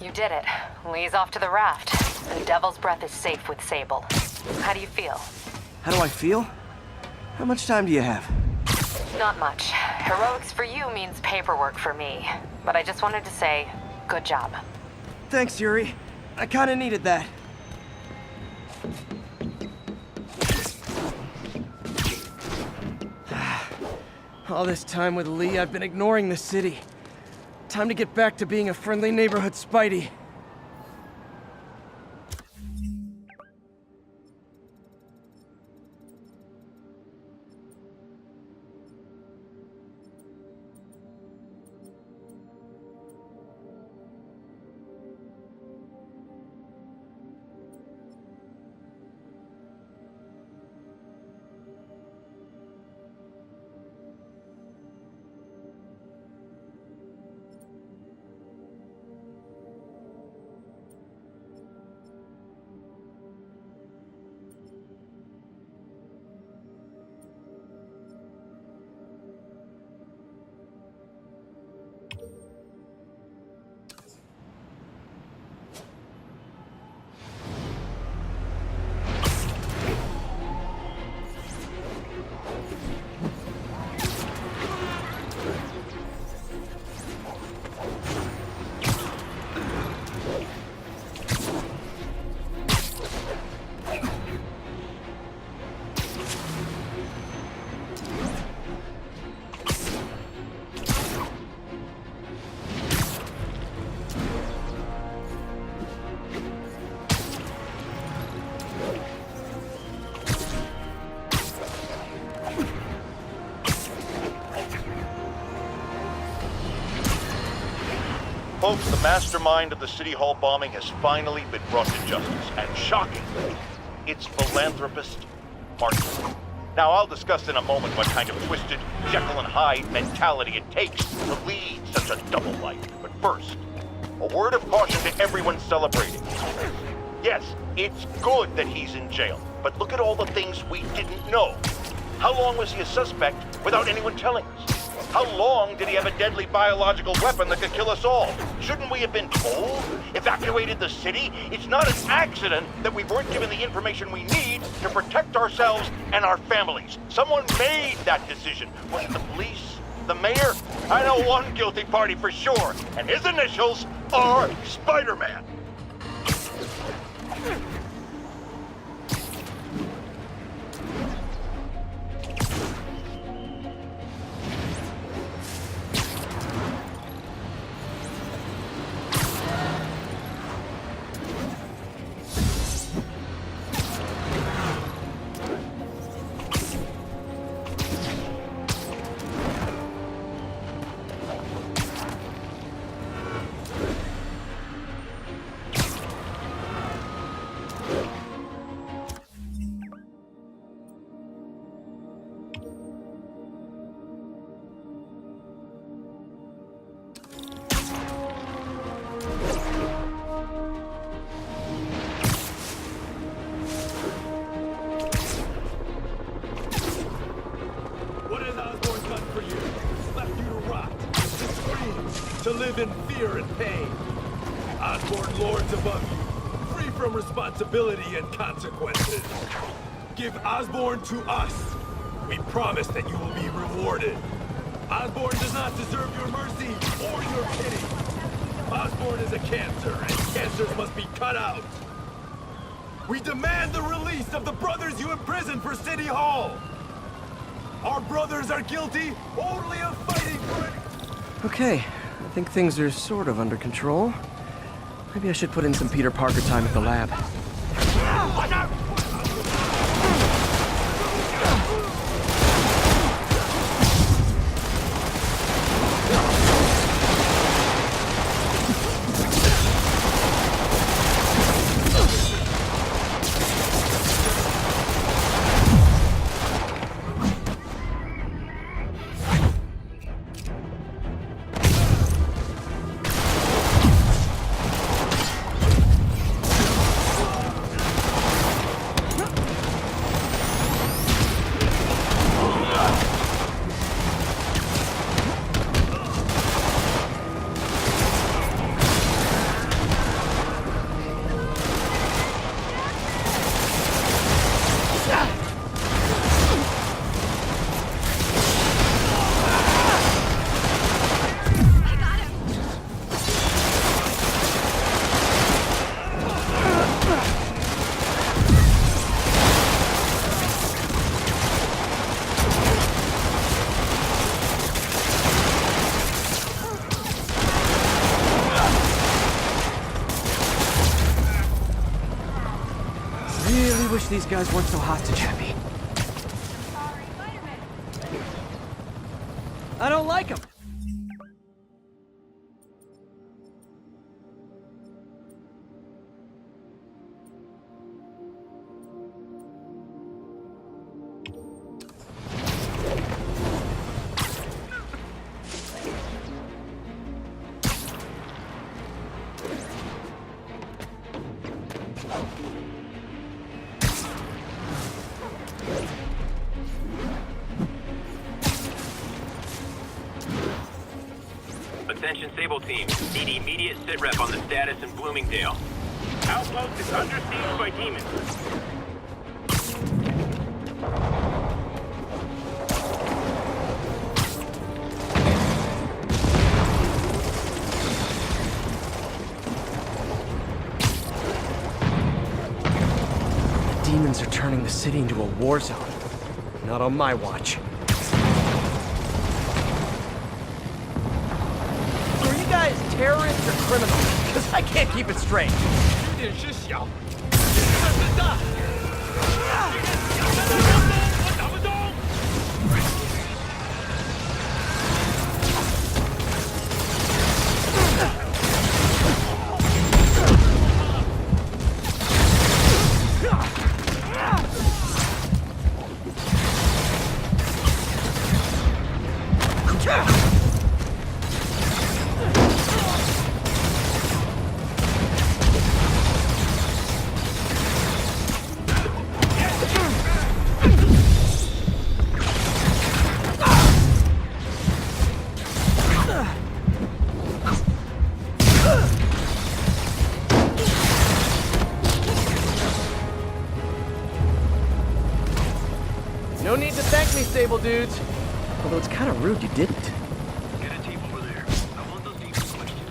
You did it. Lee's off to the raft. And Devil's Breath is safe with Sable. How do you feel? How do I feel? How much time do you have? Not much. Heroics for you means paperwork for me. But I just wanted to say, good job. Thanks, Yuri. I kinda needed that. All this time with Lee, I've been ignoring the city. Time to get back to being a friendly neighborhood Spidey. Folks, the mastermind of the City Hall bombing has finally been brought to justice, and shockingly, it's philanthropist Martin. Now, I'll discuss in a moment what kind of twisted Jekyll and Hyde mentality it takes to lead such a double life. But first, a word of caution to everyone celebrating. Yes, it's good that he's in jail, but look at all the things we didn't know. How long was he a suspect without anyone telling us? How long did he have a deadly biological weapon that could kill us all? Shouldn't we have been told? Evacuated the city? It's not an accident that we weren't given the information we need to protect ourselves and our families. Someone made that decision. Was it the police? The mayor? I know one guilty party for sure, and his initials are Spider-Man. To live in fear and pain. Osborn lords above you, free from responsibility and consequences. Give Osborn to us. We promise that you will be rewarded. Osborn does not deserve your mercy or your pity. Osborn is a cancer, and cancers must be cut out. We demand the release of the brothers you imprisoned for City Hall. Our brothers are guilty only of fighting for it. Okay, I think things are sort of under control. Maybe I should put in some Peter Parker time at the lab. Watch out! these guys weren't so hostage happy. I don't like them. Attention Sable Team. Need immediate sitrep on the status in Bloomingdale. Outpost is under siege by demons. The demons are turning the city into a war zone. Not on my watch. Are you guys terrorists or criminals? Because I can't keep it straight. 点是小，这是大。我打不动。No need to thank me, Sable dudes. Although it's kind of rude you didn't. Get a team over there. I want those demons questioned.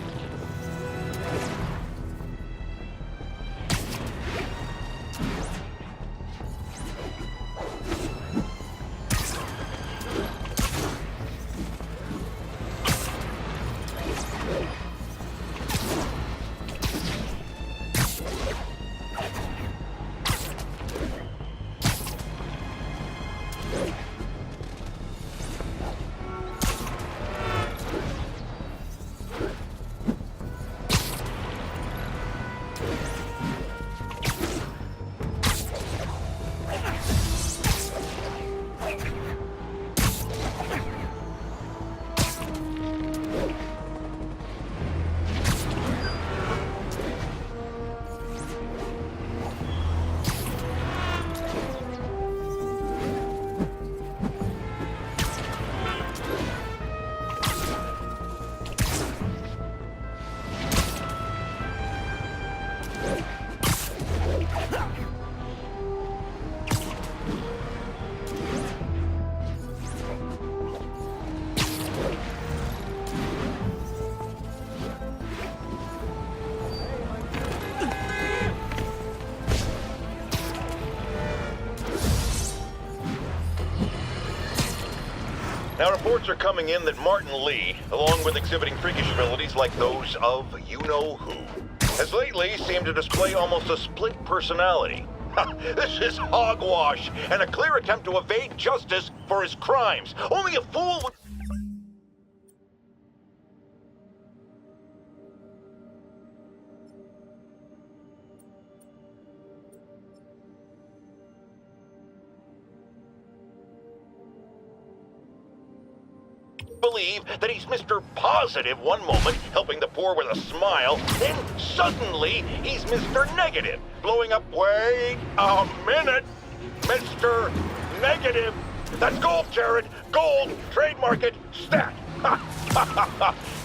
Now, reports are coming in that Martin Lee, along with exhibiting freakish abilities like those of you-know-who, has lately seemed to display almost a split personality. This is hogwash and a clear attempt to evade justice for his crimes. Only a fool would... believe that he's Mr. Positive one moment, helping the poor with a smile, then suddenly he's Mr. Negative, blowing up. Wait a minute, Mr. Negative. That's gold, Jared. Gold. Trademark it. Stat.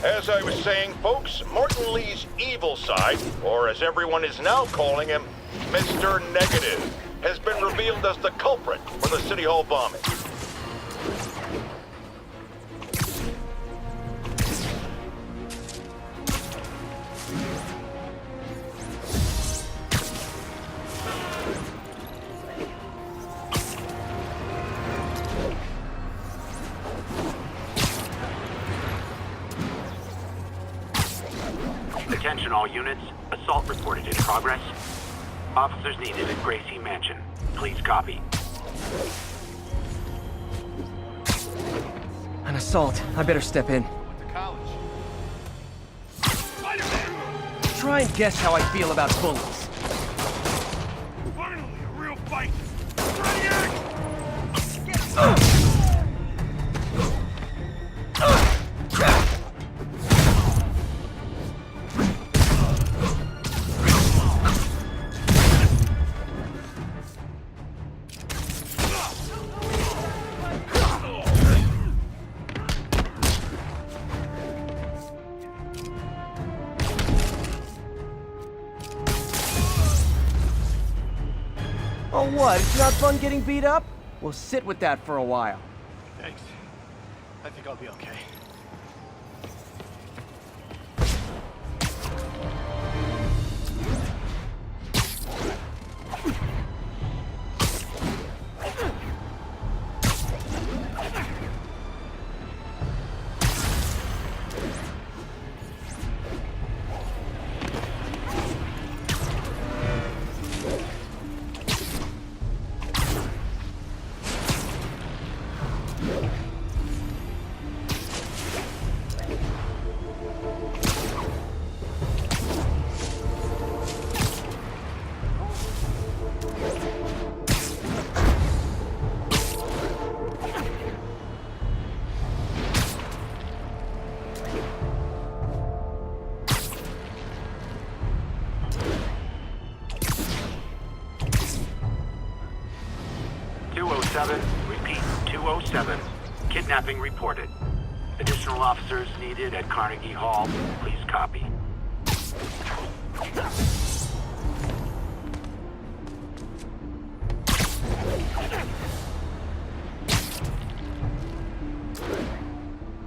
As I was saying, folks, Martin Lee's evil side, or as everyone is now calling him, Mr. Negative, has been revealed as the culprit for the City Hall bombing. Attention all units. Assault reported in progress. Officers needed at Gracie Mansion. Please copy. An assault. I better step in. Try and guess how I feel about bullets. Finally, a real fight! Ready! Oh what? It's not fun getting beat up? Well, sit with that for a while. Thanks. I think I'll be okay. Repeat, 207. Kidnapping reported. Additional officers needed at Carnegie Hall. Please copy.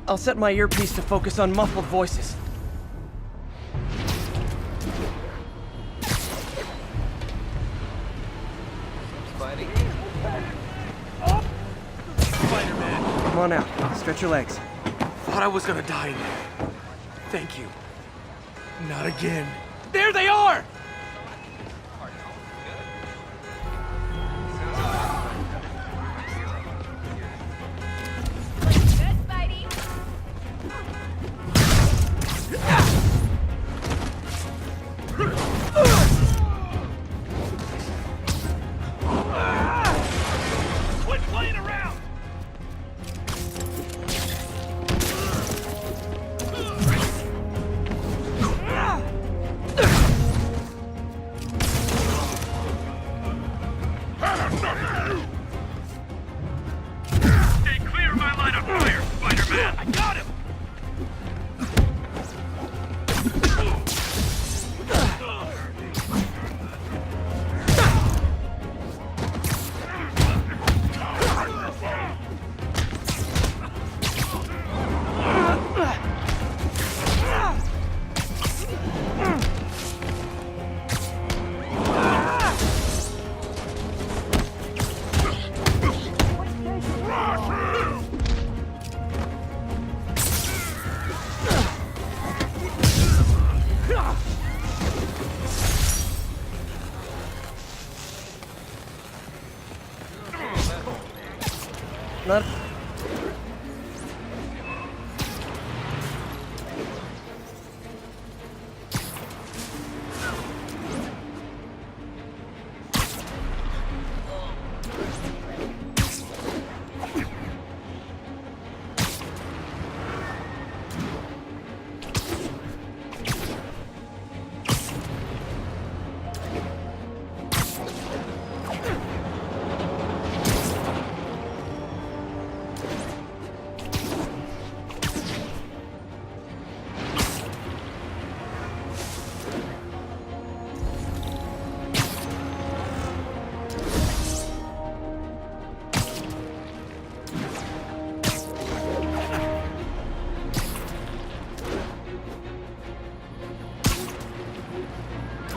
I'll set my earpiece to focus on muffled voices. Come on out. Stretch your legs. Thought I was gonna die in there. Thank you. Not again. There they are! Quit playing around! Stay clear of my line of fire, Spider-Man! I got him! Not...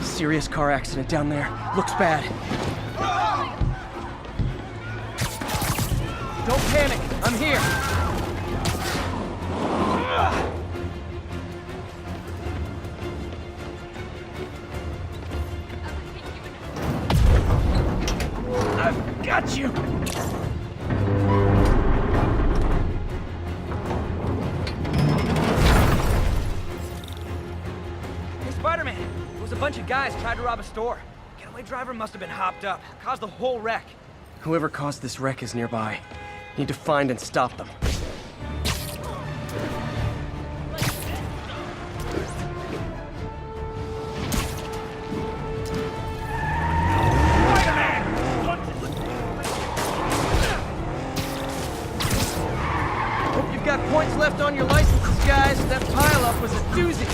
Serious car accident down there. Looks bad. Don't panic. I'm here. bunch of guys tried to rob a store. Getaway driver must have been hopped up. Caused the whole wreck. Whoever caused this wreck is nearby. Need to find and stop them. Hope you've got points left on your licenses, guys. That pileup was a doozy.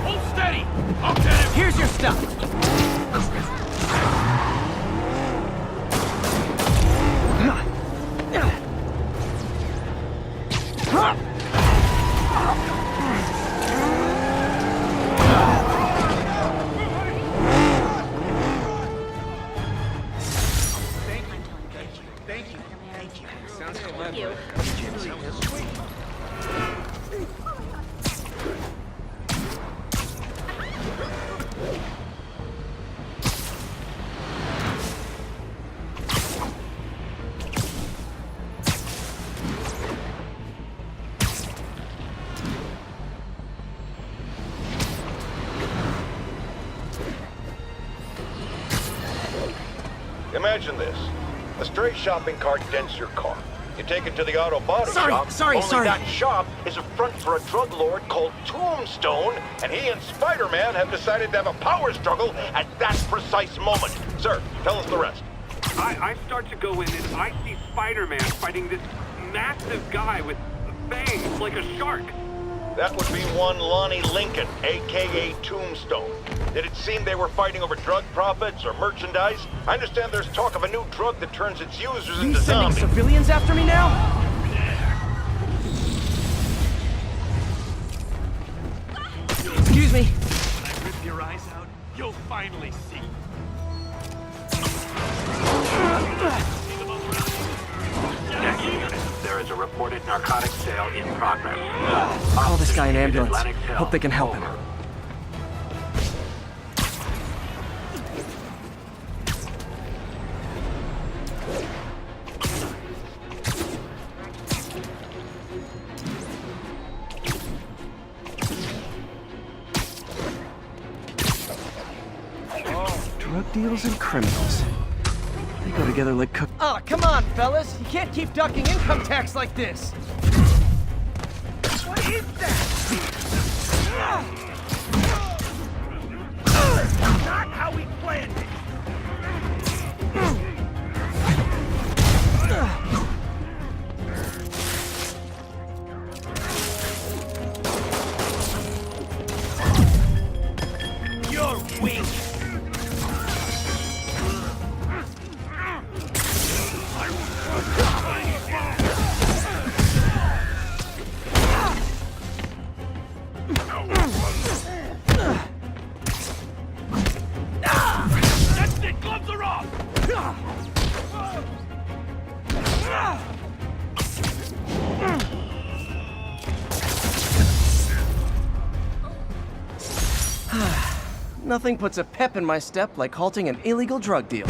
Hold steady! I'll get him! Here's your stuff. Imagine this. A stray shopping cart dents your car. You take it to the auto body shop. Sorry. That shop is a front for a drug lord called Tombstone, and he and Spider-Man have decided to have a power struggle at that precise moment. Sir, tell us the rest. I start to go in and I see Spider-Man fighting this massive guy with fangs like a shark. That would be one Lonnie Lincoln, a.k.a. Tombstone. Did it seem they were fighting over drug profits or merchandise? I understand there's talk of a new drug that turns its users You into sending zombies. civilians after me now? Excuse me. When I rip your eyes out, you'll finally see. There is a reported narcotic sale in progress. Call this guy an ambulance. Atlantic Hill. Hope they can help him. Over. Drug deals and criminals. They go together like cook. Oh, come on, fellas. You can't keep ducking income tax like this. What is that? Not how we planned it. You're weak! That's it! Gloves are off! Nothing puts a pep in my step like halting an illegal drug deal.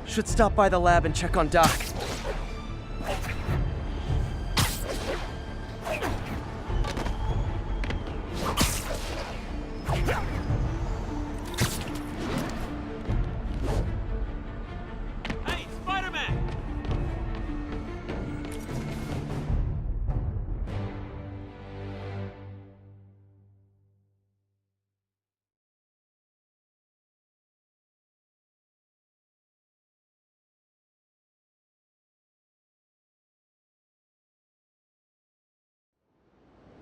Should stop by the lab and check on Doc.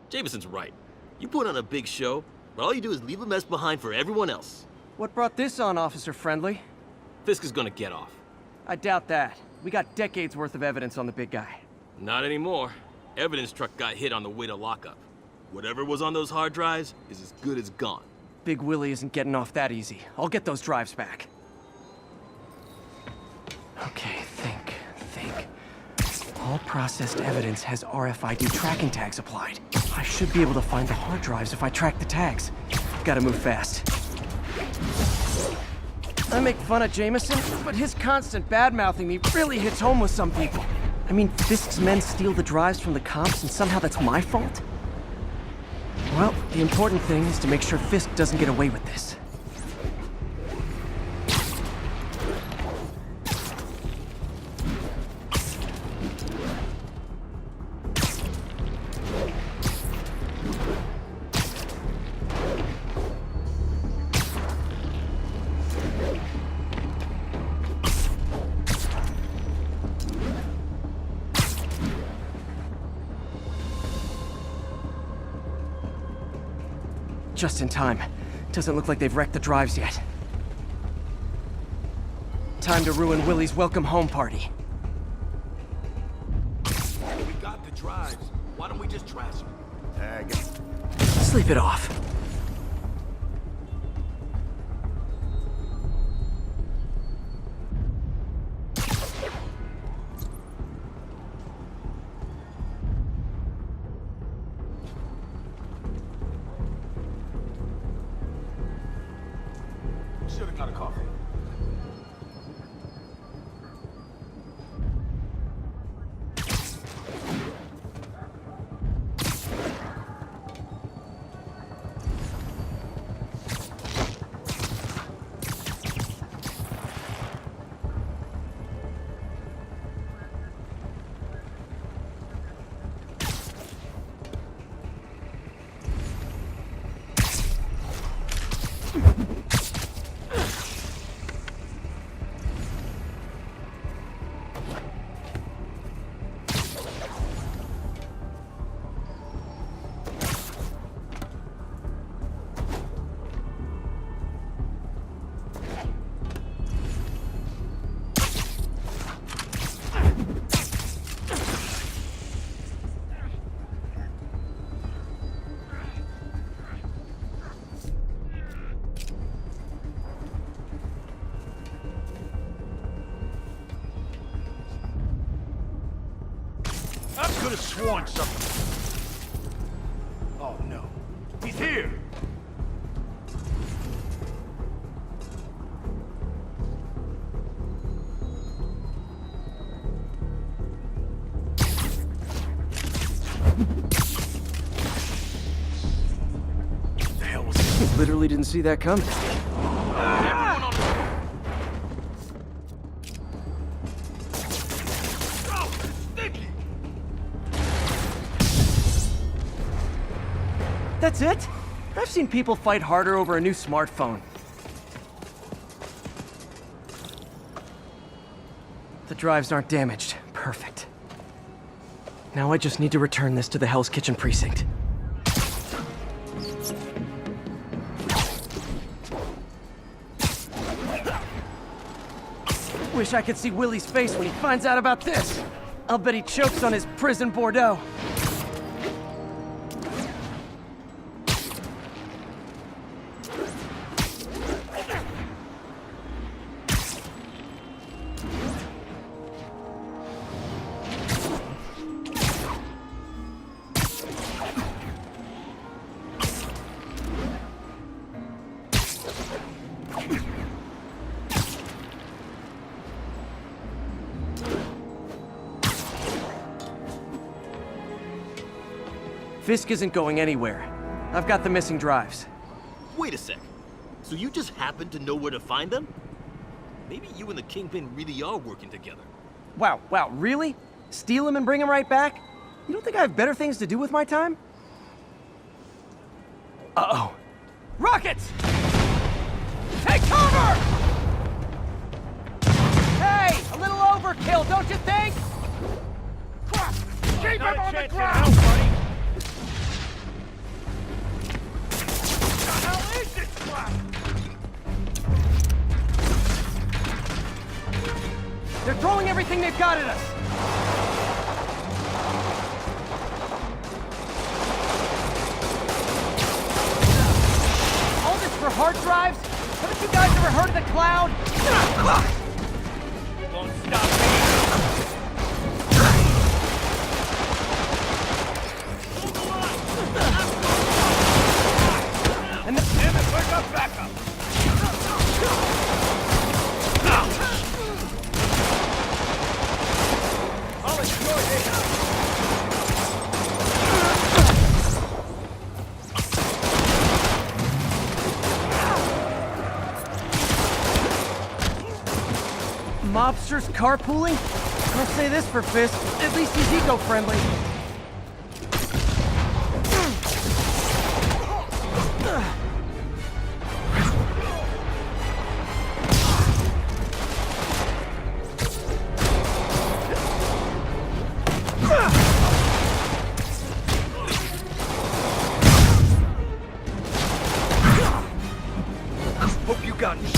Jameson's right. You put on a big show, but all you do is leave a mess behind for everyone else. What brought this on, Officer Friendly? Fisk is gonna get off. I doubt that. We got decades worth of evidence on the big guy. Not anymore. Evidence truck got hit on the way to lockup. Whatever was on those hard drives is as good as gone. Big Willie isn't getting off that easy. I'll get those drives back. Okay, think. All processed evidence has RFID tracking tags applied. I should be able to find the hard drives if I track the tags. Gotta move fast. I make fun of Jameson, but his constant bad-mouthing me really hits home with some people. I mean, Fisk's men steal the drives from the cops and somehow that's my fault? Well, the important thing is to make sure Fisk doesn't get away with this. Just in time. Doesn't look like they've wrecked the drives yet. Time to ruin Willie's welcome home party. We got the drives. Why don't we just trash them? Tag it. Sleep it off. Should've got a coffee. I could have sworn something. Oh no. He's here! What the hell was this? Literally didn't see that coming. That's it? I've seen people fight harder over a new smartphone. The drives aren't damaged. Perfect. Now I just need to return this to the Hell's Kitchen precinct. Wish I could see Willie's face when he finds out about this. I'll bet he chokes on his prison Bordeaux. Fisk isn't going anywhere. I've got the missing drives. Wait a sec. So you just happen to know where to find them? Maybe you and the Kingpin really are working together. Wow, really? Steal him and bring him right back? You don't think I have better things to do with my time? Uh-oh. Rockets! Take cover! Hey, a little overkill, don't you think? Keep him on the ground! everything they've got at us! All this for hard drives? Haven't you guys ever heard of the cloud? Won't stop me. And the... Damn it, where's our backup? I'll enjoy this. Mobsters carpooling? I'll say this for Fisk, at least he's eco-friendly. Hope you got me.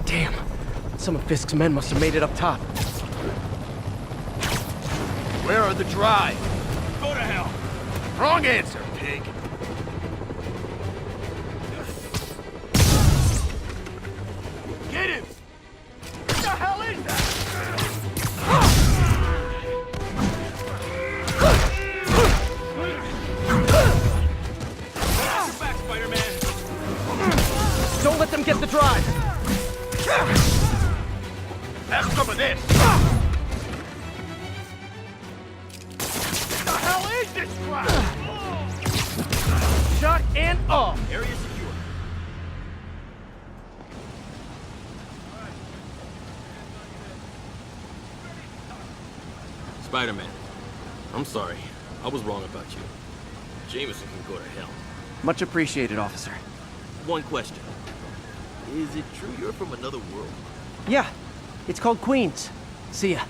Damn. Some of Fisk's men must have made it up top. Where are the drive? Go to hell. Wrong answer, pig. Get him! What the hell is that? Watch your back, Spider-Man. Don't let them get the drive! Have some of this. What the hell is this crap? Shot and off! Area secure. Spider-Man, I'm sorry. I was wrong about you. Jameson can go to hell. Much appreciated, officer. One question. Is it true you're from another world? Yeah, it's called Queens. See ya.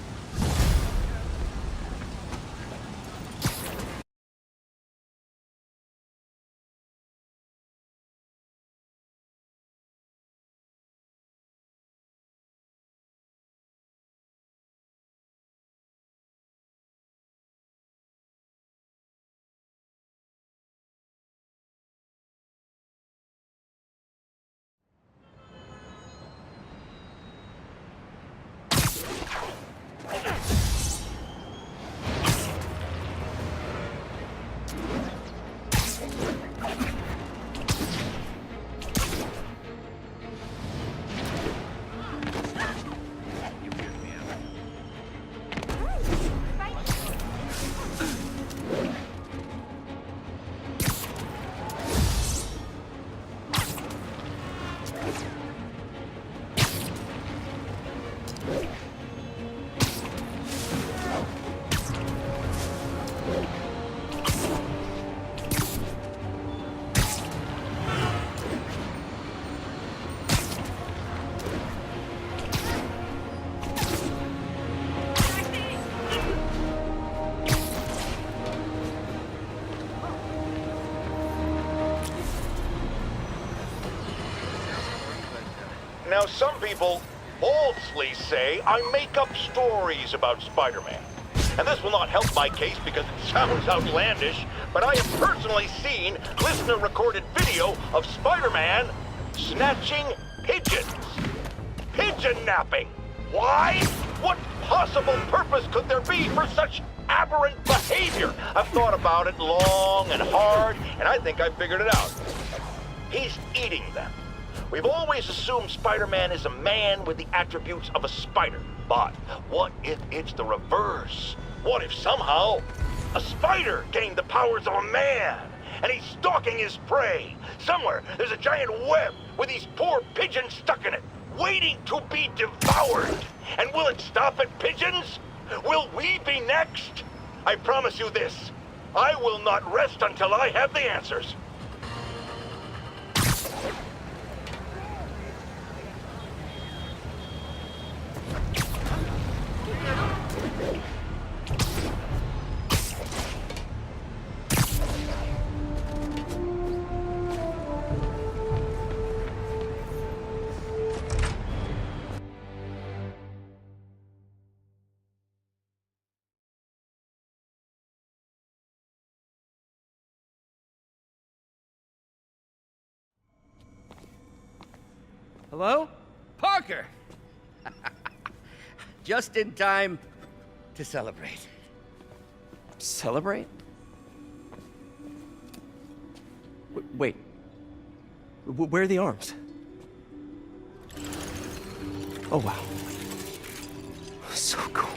Now, some people falsely say I make up stories about Spider-Man. And this will not help my case because it sounds outlandish, but I have personally seen listener-recorded video of Spider-Man snatching pigeons. Pigeon napping. Why? What possible purpose could there be for such aberrant behavior? I've thought about it long and hard, and I think I've figured it out. He's eating them. We've always assumed Spider-Man is a man with the attributes of a spider. But what if it's the reverse? What if somehow a spider gained the powers of a man and he's stalking his prey? Somewhere there's a giant web with these poor pigeons stuck in it, waiting to be devoured. And will it stop at pigeons? Will we be next? I promise you this. I will not rest until I have the answers. Hello? Parker! Just in time to celebrate. Celebrate? Wait. Where are the arms? Oh, wow. So cool.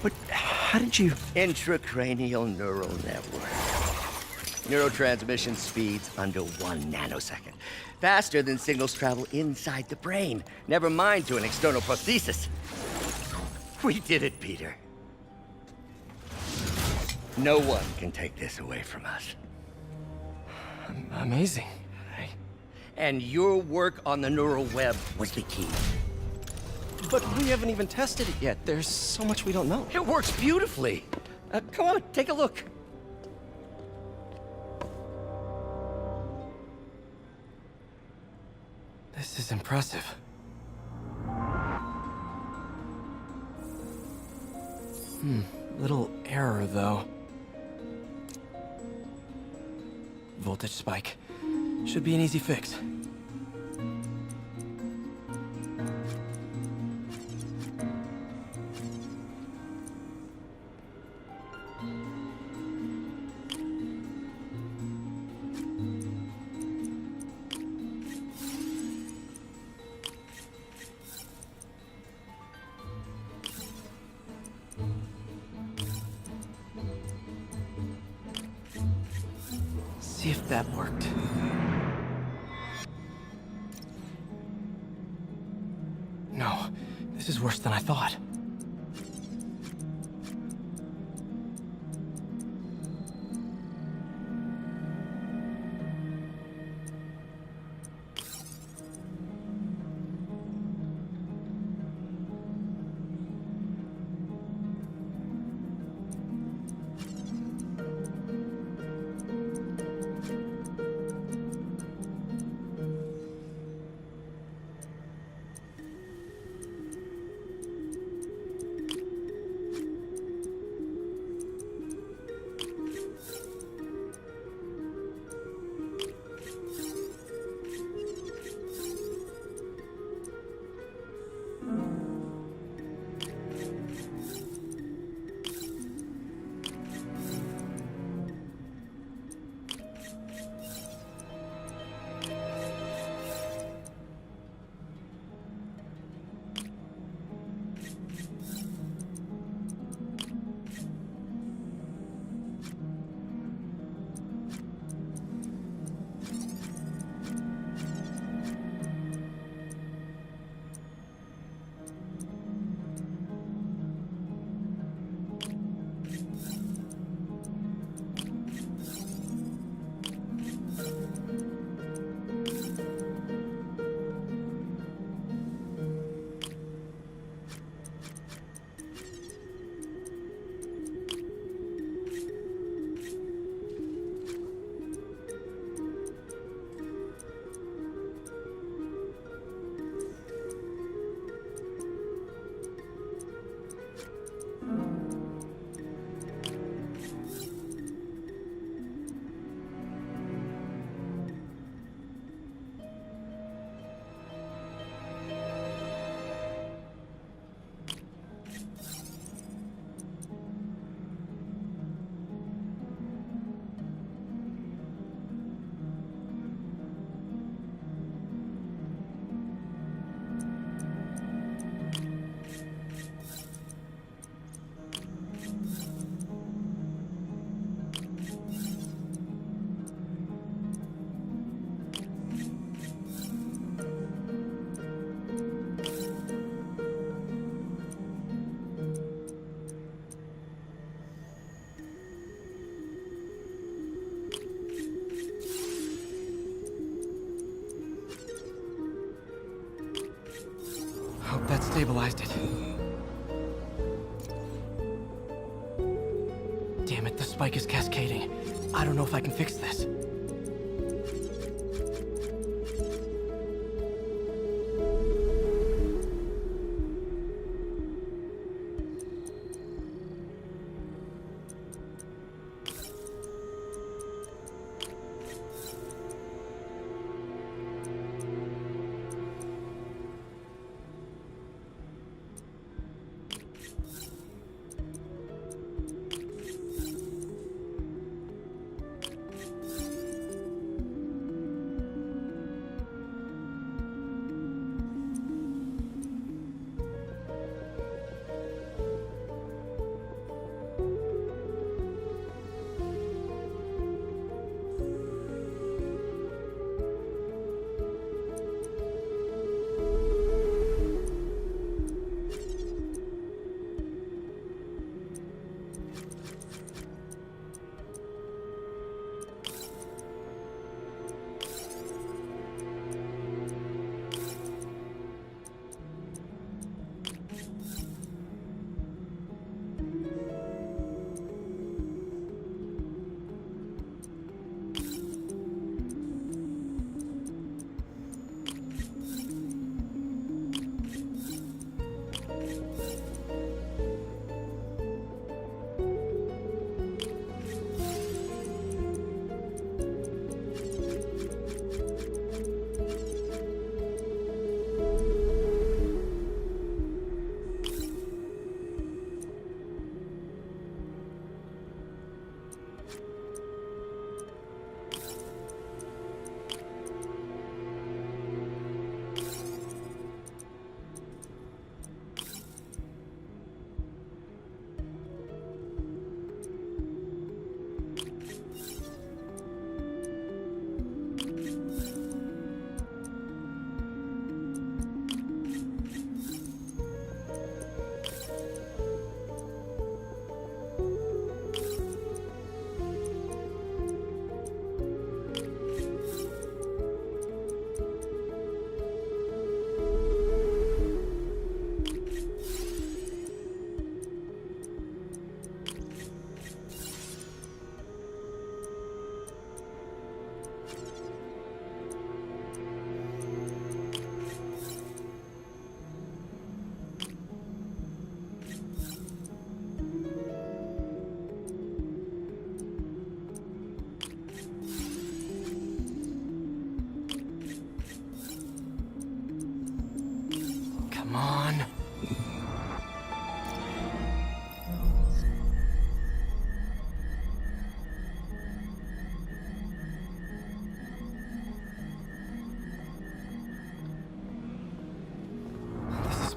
But how did you... Intracranial neural network. Neurotransmission speeds under 1 nanosecond. Faster than signals travel inside the brain. Never mind to an external prosthesis. We did it, Peter. No one can take this away from us. Amazing. And your work on the neural web was the key. But we haven't even tested it yet. There's so much we don't know. It works beautifully. Come on, take a look. This is impressive. Little error, though. Voltage spike. Should be an easy fix. See if that worked. No, this is worse than I thought. Hope that stabilized it. Damn it, the spike is cascading. I don't know if I can fix this.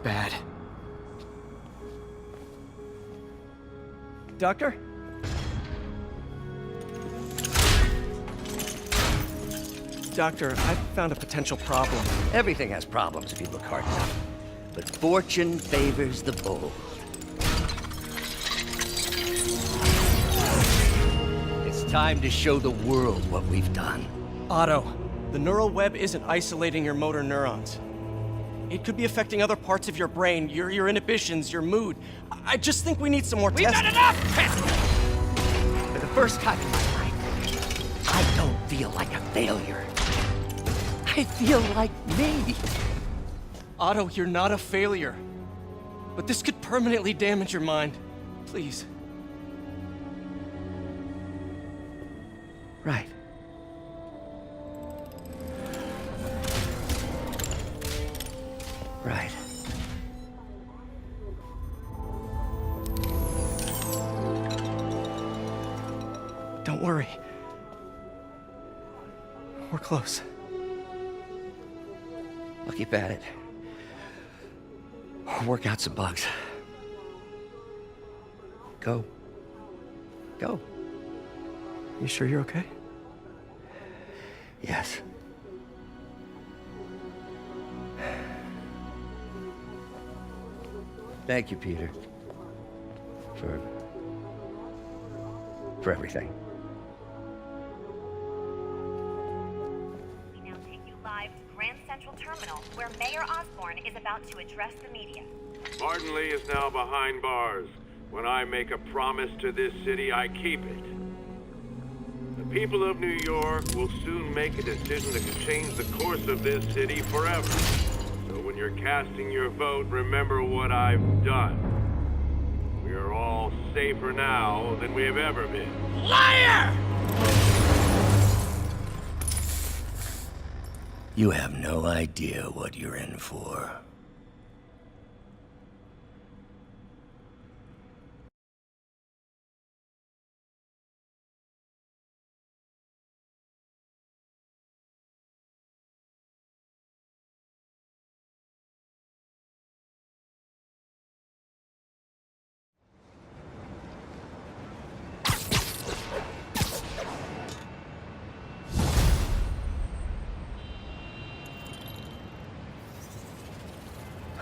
bad. Doctor? Doctor, I found a potential problem. Everything has problems if you look hard enough. But fortune favors the bold. It's time to show the world what we've done. Otto, the neural web isn't isolating your motor neurons. It could be affecting other parts of your brain, your inhibitions, your mood. I just think we need some more tests. We've got enough tests! For the first time in my life, I don't feel like a failure. I feel like me. Otto, you're not a failure. But this could permanently damage your mind. Please. Right. Right. Don't worry. We're close. I'll keep at it. I'll work out some bugs. Go. Go. You sure you're okay? Yes. Thank you, Peter. For everything. We now take you live to Grand Central Terminal, where Mayor Osborn is about to address the media. Martin Lee is now behind bars. When I make a promise to this city, I keep it. The people of New York will soon make a decision that can change the course of this city forever. So when you're casting your vote, remember what I've done. We are all safer now than we have ever been. Liar! You have no idea what you're in for.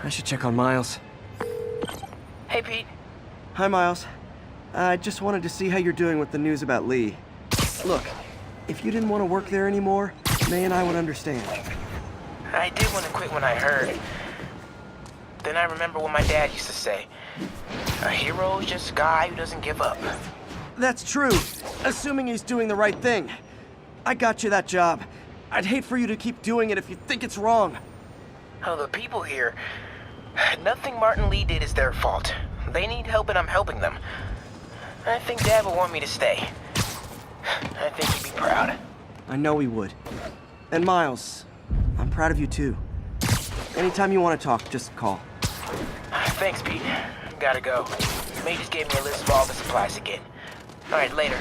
I should check on Miles. Hey, Pete. Hi, Miles. I just wanted to see how you're doing with the news about Lee. Look, if you didn't want to work there anymore, May and I would understand. I did want to quit when I heard. Then I remember what my dad used to say. A hero is just a guy who doesn't give up. That's true, assuming he's doing the right thing. I got you that job. I'd hate for you to keep doing it if you think it's wrong. Oh, the people here. Nothing Martin Lee did is their fault. They need help and I'm helping them. I think Dad will want me to stay. I think he'd be proud. I know he would. And Miles, I'm proud of you too. Anytime you want to talk, just call. Thanks, Pete. Gotta go. May just gave me a list of all the supplies again. All right, later.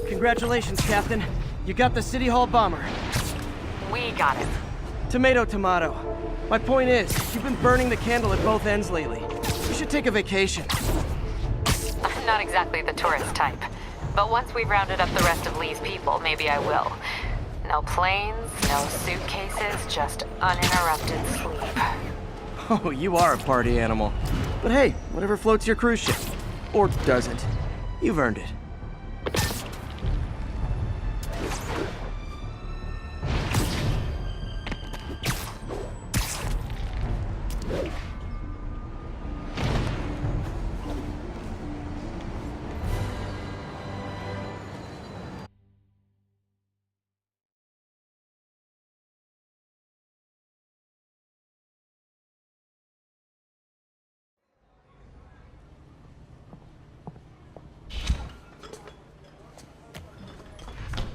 Congratulations, Captain. You got the City Hall bomber. We got it. Tomato, tomato. My point is, you've been burning the candle at both ends lately. You should take a vacation. I'm not exactly the tourist type. But once we've rounded up the rest of Lee's people, maybe I will. No planes, no suitcases, just uninterrupted sleep. Oh, you are a party animal. But hey, whatever floats your cruise ship. Or doesn't. You've earned it.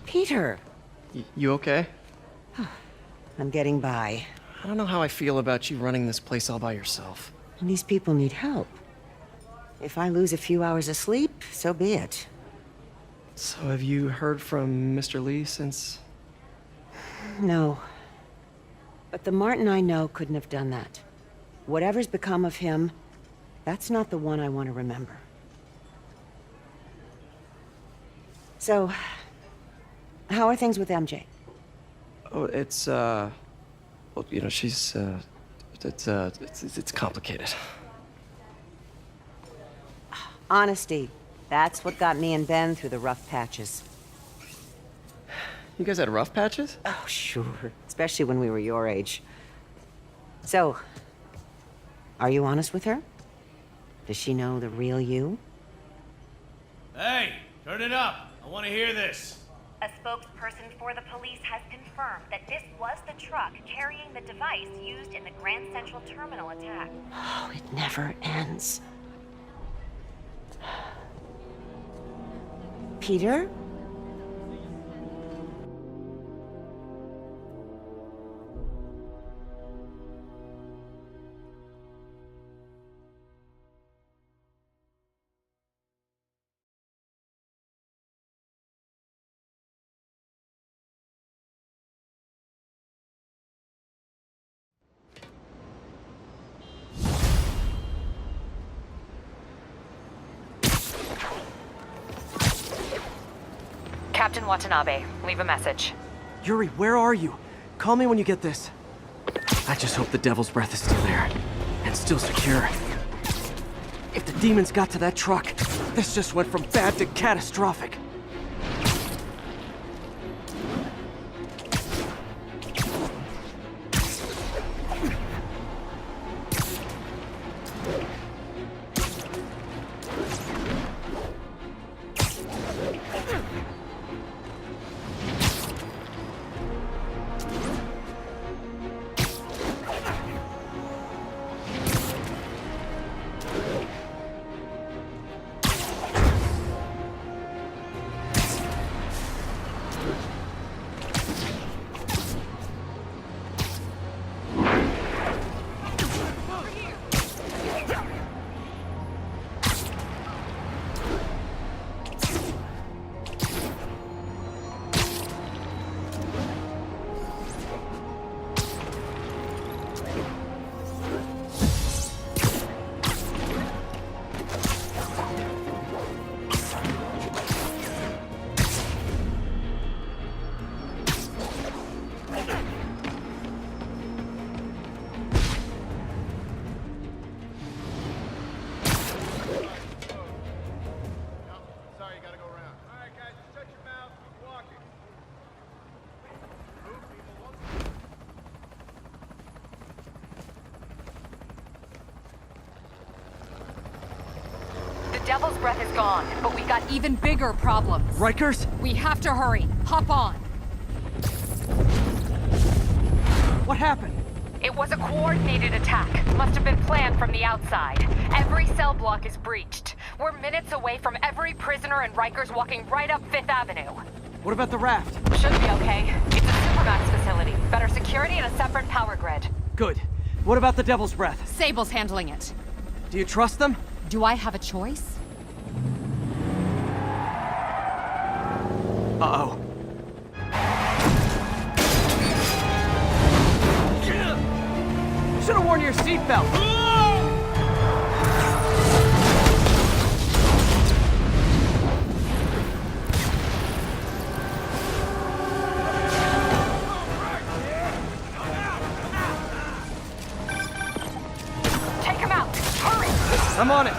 Peter, You okay? I'm getting by. I don't know how I feel about you running this place all by yourself. And these people need help. If I lose a few hours of sleep, so be it. So have you heard from Mr. Lee since... No. But the Martin I know couldn't have done that. Whatever's become of him, that's not the one I want to remember. So, how are things with MJ? Oh, it's, well, you know, she's, it's complicated. Honesty. That's what got me and Ben through the rough patches. You guys had rough patches? Oh, sure. Especially when we were your age. So, are you honest with her? Does she know the real you? Hey, turn it up. I want to hear this. A spokesperson for the police has confirmed that this was the truck carrying the device used in the Grand Central Terminal attack. Oh, it never ends. Peter? Captain Watanabe, leave a message. Yuri, where are you? Call me when you get this. I just hope the Devil's Breath is still there. And still secure. If the demons got to that truck, this just went from bad to catastrophic. Devil's Breath is gone, but we got even bigger problems. Rikers? We have to hurry. Hop on. What happened? It was a coordinated attack. Must have been planned from the outside. Every cell block is breached. We're minutes away from every prisoner and Rikers walking right up Fifth Avenue. What about the raft? Should be okay. It's a Supermax facility. Better security and a separate power grid. Good. What about the Devil's Breath? Sable's handling it. Do you trust them? Do I have a choice? Uh-oh. Should've worn your seatbelt. Take him out! Hurry! I'm on it.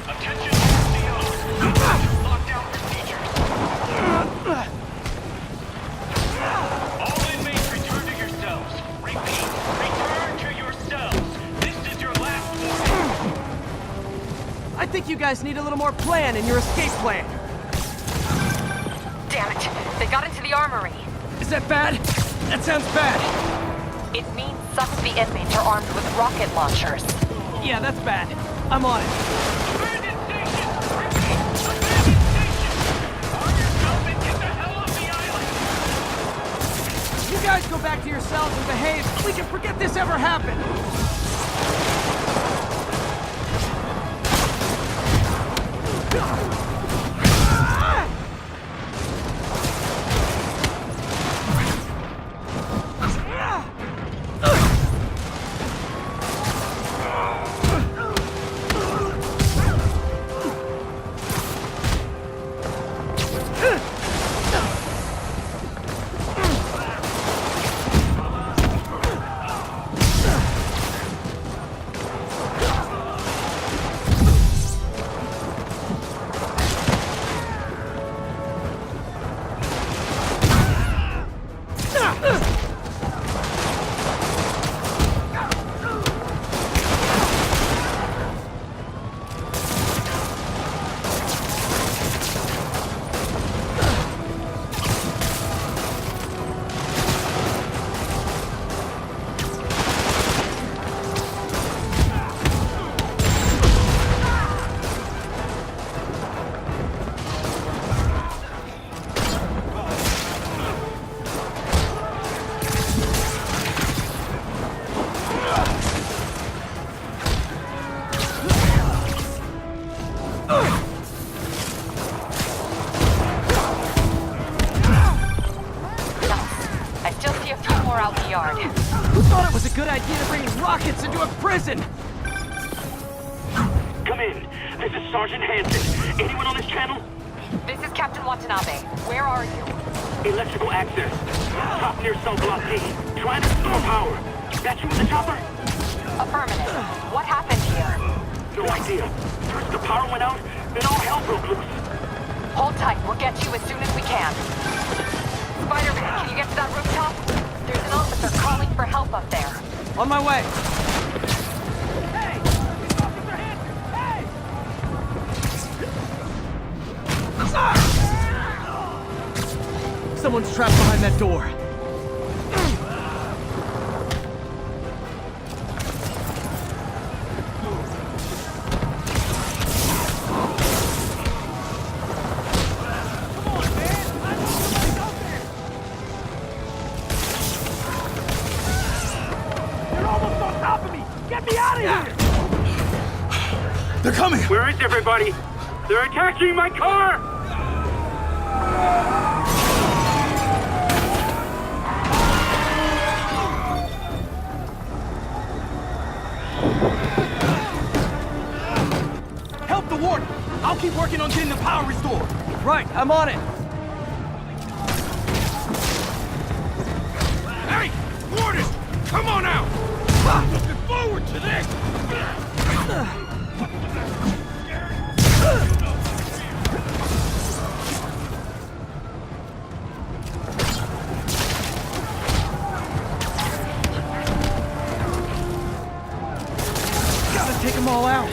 Attention, COs. Lockdown procedures. All inmates return to your cells. Repeat, return to your cells. This is your last warning. I think you guys need a little more plan in your escape plan. Damn it! They got into the armory. Is that bad? That sounds bad. It means some of the inmates are armed with rocket launchers. Yeah, that's bad. I'm on it. Abandoned station! Repeat, abandoned station! Arm yourself and get the hell off the island! You guys go back to your cells and behave. We can forget this ever happened. I still see a few more out in the yard. Who thought it was a good idea to bring rockets into a prison? Come in. This is Sergeant Hansen. Anyone on this channel? This is Captain Watanabe. Where are you? Electrical access. Top near cell block D. Trying to restore power. That you in the chopper? Affirmative. What happened here? No idea. First the power went out, then all hell broke loose. Hold tight. We'll get you as soon as we can. Spider-Man, can you get to that rooftop? There's an officer calling for help up there. On my way. Someone's trapped behind that door. They're coming! Where is everybody? They're attacking my car! Help the warden! I'll keep working on getting the power restored! Right, I'm on it. Hey! Warden! Come on out! Looking forward to this! Gotta take them all out.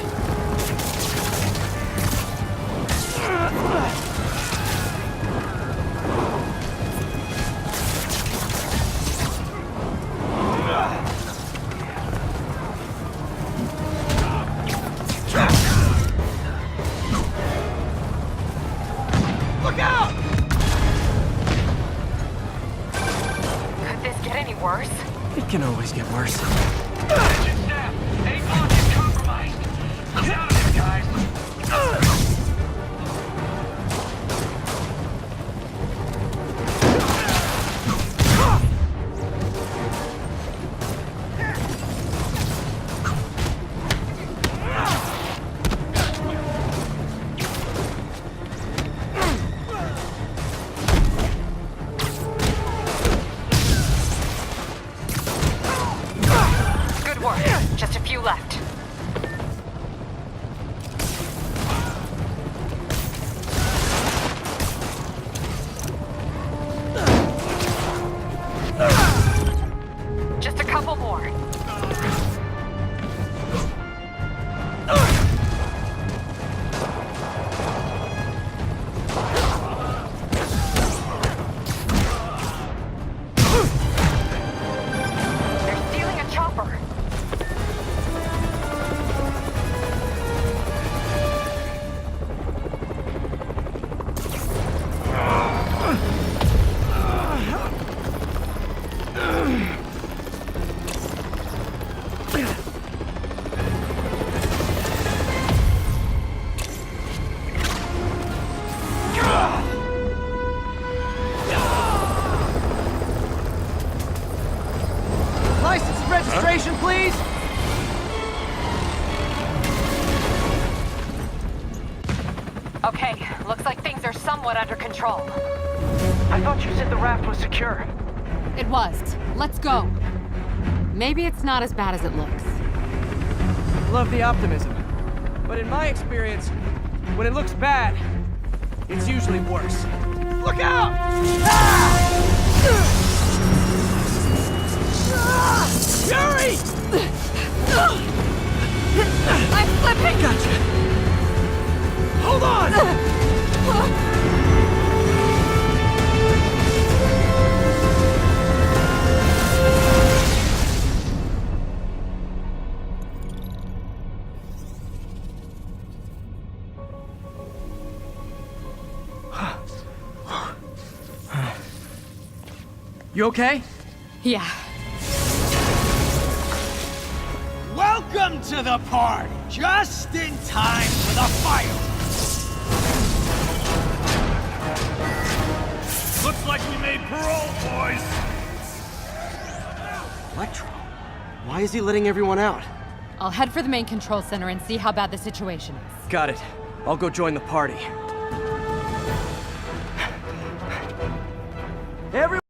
Look out! Could this get any worse? It can always get worse. Attention staff! A block is compromised! Get out of there, guys! Just a few left. Just a couple more. They're stealing a chopper. License and registration, please! Okay, looks like things are somewhat under control. I thought you said the raft was secure. It was. Let's go. Maybe it's not as bad as it looks. Love the optimism. But in my experience, when it looks bad, it's usually worse. Look out! Yuri! I'm slipping! Gotcha. Hold on! You okay? Yeah. Welcome to the party! Just in time for the fire! Looks like we made parole, boys. Electro? Why is he letting everyone out? I'll head for the main control center and see how bad the situation is. Got it. I'll go join the party. Everyone!